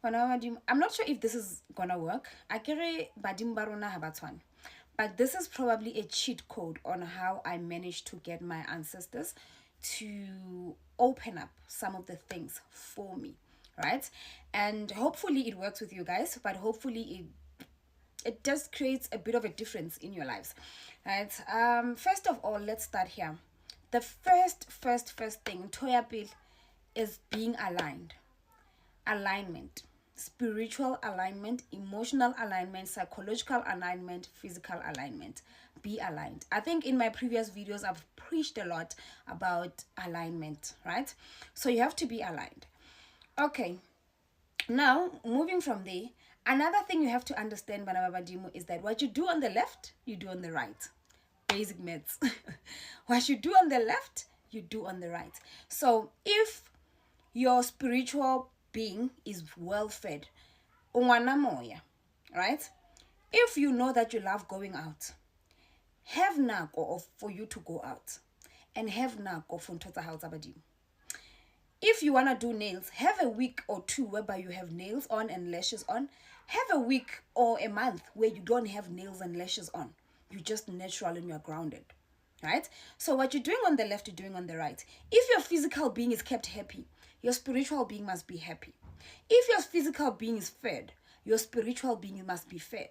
I'm not sure if this is gonna work. But this is probably a cheat code on how I managed to get my ancestors to open up some of the things for me, right? And hopefully it works with you guys, but hopefully it just creates a bit of a difference in your lives, right? First of all, let's start here. The first thing, Toya, is being aligned. Alignment, spiritual alignment, emotional alignment, psychological alignment, physical alignment. Be aligned. I think in my previous videos I've preached a lot about alignment, right? So you have to be aligned. Okay, now moving from there, another thing you have to understand, Bana Badimo, is that what you do on the left, you do on the right. Basic maths. What you do on the left, you do on the right. So if your spiritual being is well fed, moya, right? If you know that you love going out, have nako for you to go out, and have nako for ntotsa hao tsa badimo. If you want to do nails, have a week or two whereby you have nails on and lashes on. Have a week or a month where you don't have nails and lashes on. You're just natural and you're grounded, right? So what you're doing on the left, you're doing on the right. If your physical being is kept happy, your spiritual being must be happy. If your physical being is fed, your spiritual being must be fed.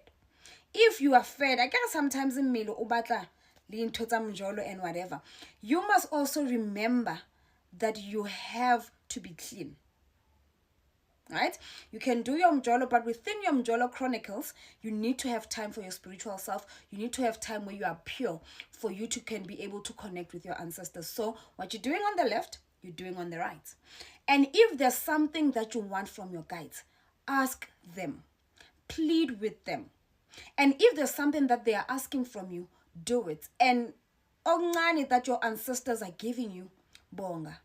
If you are fed, I guess sometimes in Milo, Ubatla, and whatever, you must also remember that you have to be clean. Right? You can do your mjolo, but within your mjolo chronicles, you need to have time for your spiritual self. You need to have time where you are pure for you to can be able to connect with your ancestors. So what you're doing on the left, you're doing on the right. And if there's something that you want from your guides, ask them. Plead with them. And if there's something that they are asking from you, do it. And ongani that your ancestors are giving you, bonga.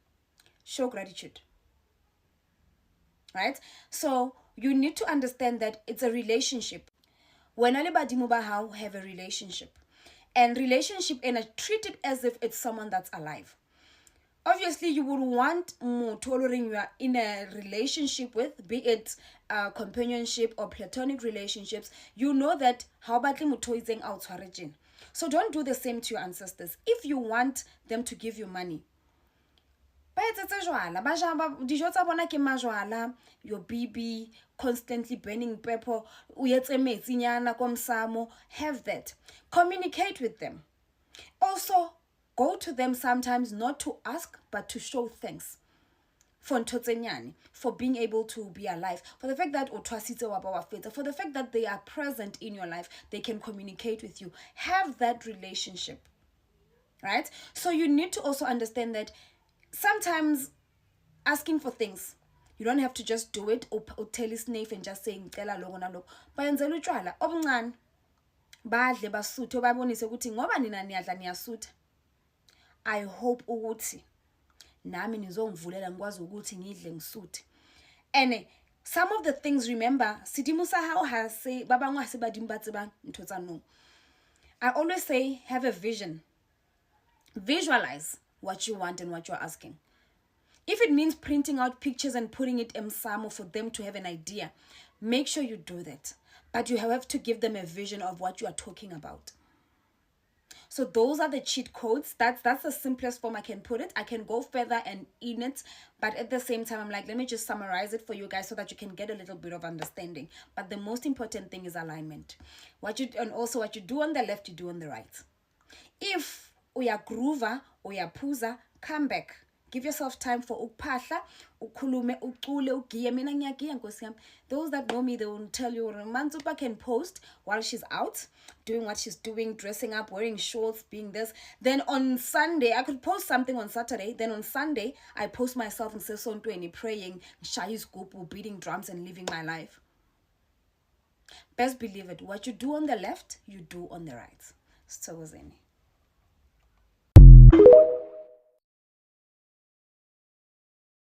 Show gratitude. Right? So you need to understand that it's a relationship. When anybody mubahau have a relationship. And relationship, and treat it as if it's someone that's alive. Obviously, you would want more tolerant you are in a relationship with, be it companionship or platonic relationships. You know that how badly mutoizing out origin. So don't do the same to your ancestors. If you want them to give you money, your BB, constantly burning pepper, have that. Communicate with them. Also, go to them sometimes not to ask, but to show thanks for being able to be alive, for the fact that for the fact that they are present in your life, they can communicate with you. Have that relationship, right? So you need to also understand that sometimes asking for things, you don't have to just do it or tell his name and just saying I hope ukuthi nami nizongivulela ngikwazi ukuthi ngidle ngisuthe. And some of the things, remember, I always say have a vision. Visualize what you want and what you're asking. If it means printing out pictures and putting it in Msamo for them to have an idea, make sure you do that. But you have to give them a vision of what you are talking about. So those are the cheat codes. That's the simplest form I can put it. I can go further and in it, but at the same time, I'm like, let me just summarize it for you guys so that you can get a little bit of understanding. But the most important thing is alignment. And also what you do on the left, you do on the right. If uya groover or uya puza, come back. Give yourself time for ukphahla, ukhulume, ucule, ugiye. Mina ngiyagiya nkosi yami. Those that know me, they will tell you Manzupa can post while she's out, doing what she's doing, dressing up, wearing shorts, being this. Then on Sunday, I could post something on Saturday. Then on Sunday, I post myself and say Sontweni praying, Shai's Gupu, beating drums and living my life. Best believe it. What you do on the left, you do on the right. So was any.